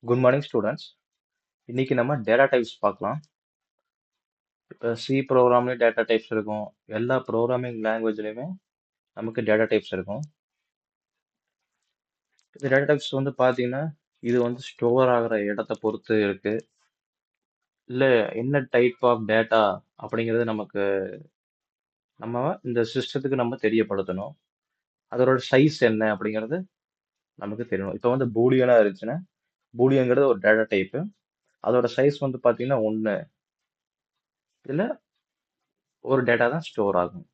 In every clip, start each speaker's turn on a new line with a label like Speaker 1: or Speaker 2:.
Speaker 1: Good morning students. இன்னைக்கு நம்ம data types பார்க்கலாம். இப்போ சி ப்ரோக்ராம்லேயும் டேட்டா டைப்ஸ் இருக்கும். எல்லா ப்ரோக்ராமிங் லாங்குவேஜ்லையுமே நமக்கு டேட்டா டைப்ஸ் இருக்கும். இந்த டேட்டா டைப்ஸ் வந்து பார்த்தீங்கன்னா இது வந்து ஸ்டோர் ஆகிற இடத்த பொறுத்து இருக்கு. இல்லை என்ன டைப் ஆஃப் டேட்டா அப்படிங்கிறது நம்ம இந்த சிஸ்டத்துக்கு நம்ம தெரியப்படுத்தணும். அதோட சைஸ் என்ன அப்படிங்கிறது நமக்கு தெரியணும். இப்போ வந்து பூலியனாக இருந்துச்சுன்னா பூலியங்கிறது ஒரு டேட்டா டைப்பு. அதோட சைஸ் வந்து பார்த்தீங்கன்னா 1. இதில் ஒரு டேட்டா தான் ஸ்டோர் ஆகும்.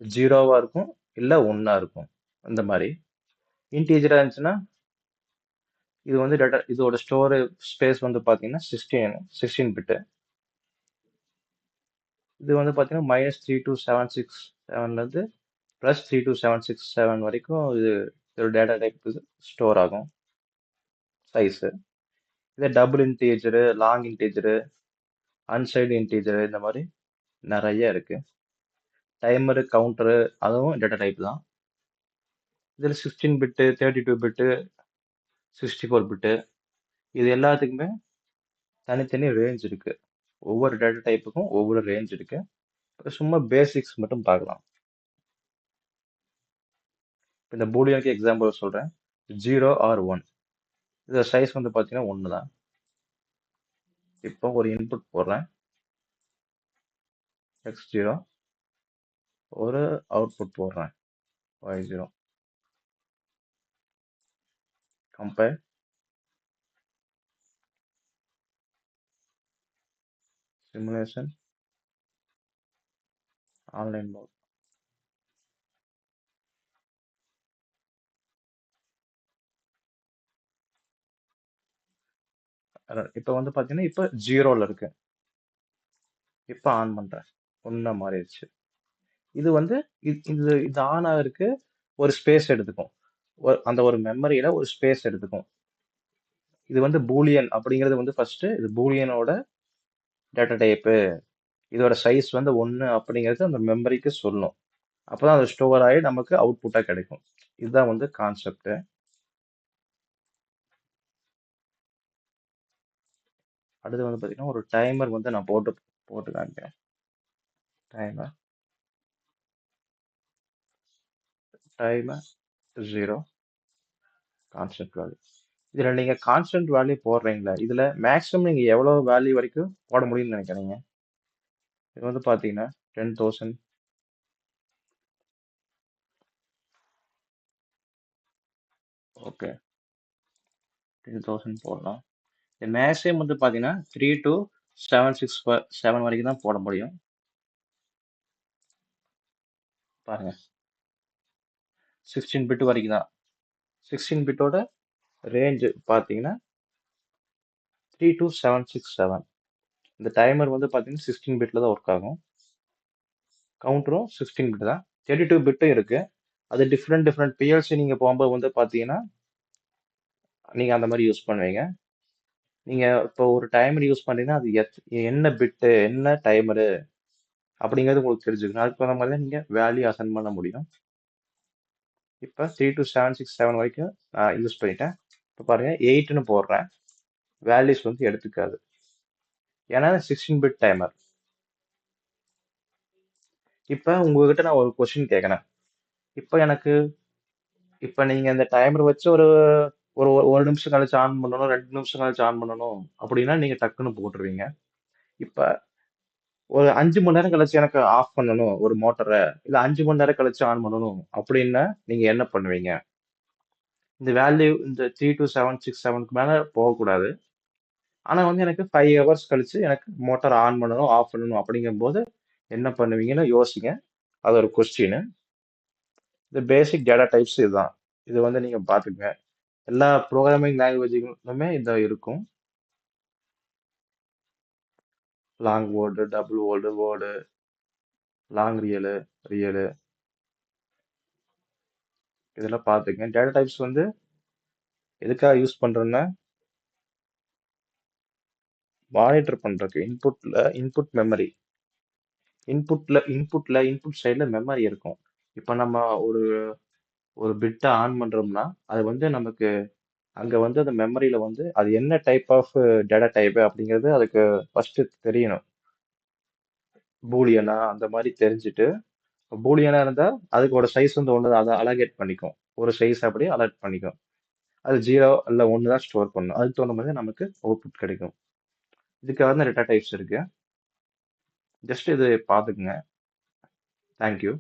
Speaker 1: 0வா இருக்கும் இல்லை 1ஆ இருக்கும். இந்த மாதிரி இன்டீஜரா இருந்துச்சுன்னா இது வந்து டேட்டா இதோட ஸ்டோர் ஸ்பேஸ் வந்து பார்த்தீங்கன்னா 16 பிட்டு. இது வந்து பார்த்தீங்கன்னா -32767லேருந்து +32767 வரைக்கும் இதோட டேட்டா டைப் ஸ்டோர் ஆகும் சைஸு. இதே double integer, long integer, unsigned integer இந்த மாதிரி நிறைய இருக்கு. டைமரு, கவுண்டரு அதுவும் டேட்டா டைப் தான். இதில் 16 பிட்டு, 32 பிட்டு, 64 பிட்டு இது எல்லாத்துக்குமே தனித்தனி ரேஞ்ச் இருக்கு. ஒவ்வொரு டேட்டா டைப்புக்கும் ஒவ்வொரு ரேஞ்ச் இருக்கு. சும்மா பேசிக்ஸ் மட்டும் பார்க்கலாம். இந்த பூலியனுக்கு எக்ஸாம்பிள் சொல்றேன். 0 ஆர் 1. இதோட சைஸ் வந்து பார்த்தீங்கன்னா 1 தான். இப்போ ஒரு இன்புட் போடுறேன் x0, ஒரு அவுட்புட் போடுறேன் y0. Compare, simulation, online mode. இப்போ வந்து பார்த்தீங்கன்னா இப்போ 0ல இருக்கு. இப்போ ஆன் பண்றேன், 1 மாறிடுச்சு. இது வந்து இது ஆன் ஆகிறதுக்கு ஒரு ஸ்பேஸ் எடுத்துக்கும். அந்த ஒரு மெமரியில ஒரு ஸ்பேஸ் எடுத்துக்கும். இது வந்து பூலியன் அப்படிங்கிறது வந்து ஃபர்ஸ்ட் இது பூலியனோட டேட்டா டைப்பு. இதோட சைஸ் வந்து 1 அப்படிங்கிறது அந்த மெமரிக்கு சொல்லணும். அப்பதான் அது ஸ்டோர் ஆகி நமக்கு அவுட்புட்டா கிடைக்கும். இதுதான் வந்து கான்செப்ட். அடுத்து வந்து பார்த்தீங்கன்னா ஒரு டைமர் வந்து நான் போட்டு காமிக்கிறேன். Timer 0 constant value. இதுல நீங்க கான்ஸ்டன்ட் வேல்யூ போடுறீங்களா, இதுல மேக்ஸிமம் நீங்க எவ்வளவு வேல்யூ வரைக்கும் போட முடியும்னு நினைக்கிறீங்க? இது வந்து பாத்தீங்கன்னா 10,000, ஓகே 10,000 போடலாம். மேக்ஸிமம் வந்து பாத்தீங்கன்னா 3 to 767 வரைக்கும் தான் போட முடியும். பாருங்க 16 பிட் வரைக்கும் தான். 16 பிட்டோட ரேஞ்ச் பாத்தீங்கன்னா 3 to 767. இந்த டைமர் வந்து பாத்தீங்கன்னா 16 பிட்ல தான் ஒர்க் ஆகும். கவுண்டரும் 16 பிட் தான். 32 பிட்டும் இருக்கு. அது டிஃப்ரெண்ட் பிஎல்சி நீங்க போகும்போது வந்து பாத்தீங்கன்னா நீங்க அந்த மாதிரி யூஸ் பண்ணுவீங்க. நீங்க இப்போ ஒரு டைமர் யூஸ் பண்றீங்கன்னா அது என்ன பிட்டு என்ன டைமரு அப்படிங்கிறது உங்களுக்கு தெரிஞ்சுக்கணும். அதுக்கு தகுந்த மாதிரி தான் நீங்க வேல்யூ அசைன் பண்ண முடியும். இப்போ 3 to 767 வரைக்கும் நான் யூஸ் பண்ணிட்டேன். இப்போ பாருங்க 8ன்னு போடுறேன், வேல்யூஸ் வந்து எடுத்துக்காது. ஏன்னா 16 பிட் டைமர். இப்போ உங்ககிட்ட நான் ஒரு கொஸ்டின் கேட்கறேன். இப்போ எனக்கு இப்போ நீங்க இந்த டைமர் வச்சு ஒரு ஒரு ஒரு நிமிஷம் கழிச்சு ஆன் பண்ணணும், 2 நிமிஷம் கழிச்சு ஆன் பண்ணணும் அப்படின்னா நீங்க டக்குன்னு போட்டுருவீங்க. இப்ப ஒரு 5 மணி நேரம் கழிச்சு எனக்கு ஆஃப் பண்ணணும் ஒரு மோட்டரை, இல்ல 5 மணி நேரம் கழிச்சு ஆன் பண்ணணும் அப்படின்னா நீங்க என்ன பண்ணுவீங்க? இந்த வேல்யூ இந்த 3 to 767க்கு மேல போகக்கூடாது. ஆனா வந்து எனக்கு 5 ஹவர்ஸ் கழிச்சு எனக்கு மோட்டார் ஆன் பண்ணணும் ஆஃப் பண்ணணும் அப்படிங்கும்போது என்ன பண்ணுவீங்கன்னு யோசிங்க. அது ஒரு கொஸ்டின். இந்த பேசிக் டேட்டா டைப்ஸ் இதுதான். இது வந்து நீங்க பாத்துக்கங்க. எல்லா ப்ரோக்ராமிங் லாங்குவேஜ்களுமே இது இருக்கும். Long word, double word, long reel இதெல்லாம் பார்த்துக்கங்க. டேட்டா டைப்ஸ் வந்து எதுக்காக யூஸ் பண்றேன்னா மானிட்டர் பண்றதுக்கு. Input memory. இன்புட் சைடுல மெமரி இருக்கும். இப்போ நம்ம ஒரு ஒரு பிட்டை ஆன் பண்றோம்னா அது வந்து நமக்கு அங்க வந்து அந்த மெமரியில வந்து அது என்ன டைப் ஆஃப் டேட்டா டைப் அப்படிங்கிறது அதுக்கு ஃபர்ஸ்ட் தெரியணும். பூலியனா அந்த மாதிரி தெரிஞ்சுட்டு, பூலியனா இருந்தா அதுக்கு ஒரு சைஸ் வந்து ஒன்று அதை அலகேட் பண்ணிக்கும். ஒரு சைஸ் அப்படியே அலர்ட் பண்ணிக்கும். அது 0 இல்ல 1 தான் ஸ்டோர் பண்ணும். அதுக்கு தகுந்த மாதிரி நமக்கு அவுட்புட் கிடைக்கும். இதுக்காக தான் டேட்டா டைப்ஸ் இருக்கு. ஜஸ்ட் இது பார்த்துக்குங்க. தேங்க்யூ.